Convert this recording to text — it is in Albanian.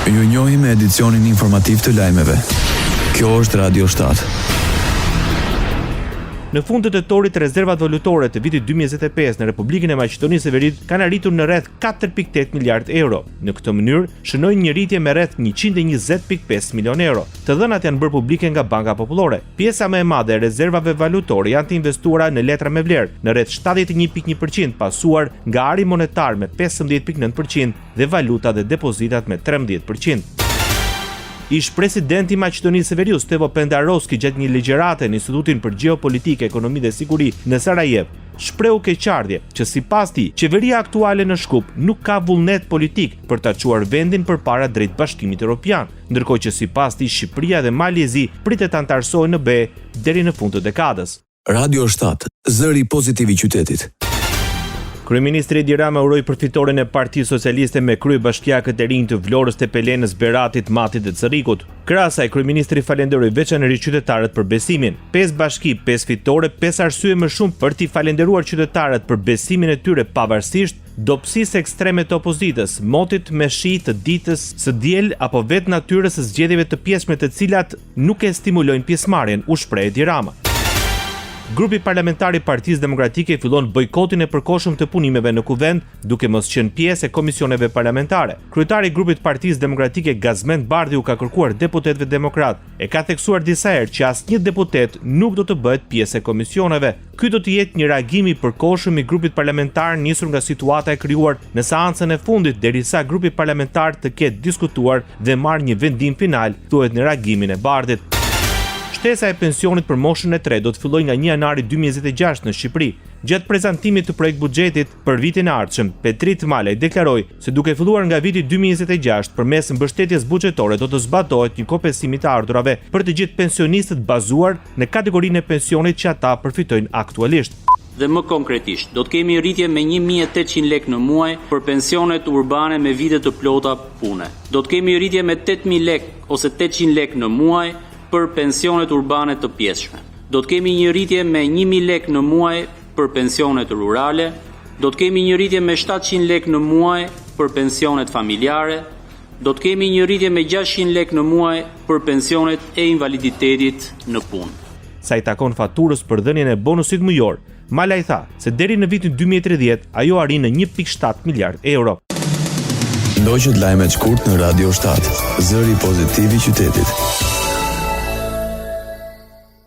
Ju njohim me edicionin informativ të lajmeve. Kjo është Radio 7. Në fund të tetorit, rezervat valutore të vitit 2025 në Republikën e Maqedonisë së Veriut kanë arritur në rreth 4.8 miliard euro. Në këtë mënyrë, shënojnë një rritje me rreth 120.5 milion euro. Të dhënat janë bërë publike nga Banka Popullore. Pjesa më e madhe e rezervave valutore janë të investuara në letra me vlerë, në rreth 71.1%, pasuar nga ari monetar me 15.9% dhe valuta dhe depozitat me 13%. Ish presidenti i Maqedonisë së Veriut Stevo Pendarovski gjatë një ligjërate në Institutin për Gjeopolitikë, Ekonomi dhe Siguri në Sarajevo shprehu keqardhje që sipas tij qeveria aktuale në Shkup nuk ka vullnet politik për ta çuar vendin përpara drejt Bashkimit Evropian, ndërkohë që sipas tij Shqipëria dhe Malezi pritet antarësohen në BE deri në fund të dekadës. Radio 7, zëri pozitiv i qytetit. Kryeministri Edi Rama uroi përfitoren e Partisë Socialiste me kryebashkiakët e rinj të Vlorës, Tepelenës, Beratit, Matit dhe Cerrikut. Krahasaj, kryeministri falenderoi veçanërisht qytetarët për besimin. 5 bashki, 5 fitore, 5 arsye më shumë për t'i falenderuar qytetarët për besimin e tyre pavarësisht dobësisë ekstreme të opozitës, motit me shi të ditës së diel apo vetë natyrës së zgjedhjeve të pjesme të cilat nuk e stimulojnë pjesëmarrjen, u shpreh Edi Rama. Grupi parlamentar i Partisë Demokratike fillon bojkotin e përkohshëm të punimeve në kuvend, duke mos qenë pjesë e komisioneve parlamentare. Kryetari i grupit Partisë Demokratike Gazmend Bardhiu ka kërkuar deputetëve demokrat e ka theksuar disa herë që asnjë deputet nuk do të bëhet pjesë e komisioneve. Ky do të jetë një reagim i përkohshëm i grupit parlamentar nisur nga situata e krijuar në seancën e fundit derisa grupi parlamentar të ketë diskutuar dhe marrë një vendim final, thuhet në reagimin e Bardhit. Shtesa e pensionit për moshën e 3 do të fillojë nga 1 janari 2026 në Shqipëri. Gjatë prezantimit të projekt buxhetit për vitin e ardhshëm, Petrit Malaj deklaroi se duke filluar nga viti 2026, përmes mbështetjes buxhetore do të zbatohet një kompensim të ardhurave për të gjithë pensionistët bazuar në kategorinë e pensionit që ata përfitojnë aktualisht. Dhe më konkretisht, do të kemi rritje me 1.800 lekë në muaj për pensionet urbane me vite të plota pune. Do të kemi rritje me 8.000 lekë ose 800 lekë në muaj për pensionet urbane të pjesshme. Do të kemi një rritje me 1.000 lekë në muaj për pensionet rurale, do të kemi një rritje me 700 lekë në muaj për pensionet familjare, do të kemi një rritje me 600 lekë në muaj për pensionet e invaliditetit në punë. Sa i takon faturës për dhënien e bonusit mujor, Malaj tha se deri në vitin 2030 ajo arrin në 1.7 miliard euro. Ndoqët lajmet shkurt në Radio 7, zëri pozitiv i qytetit.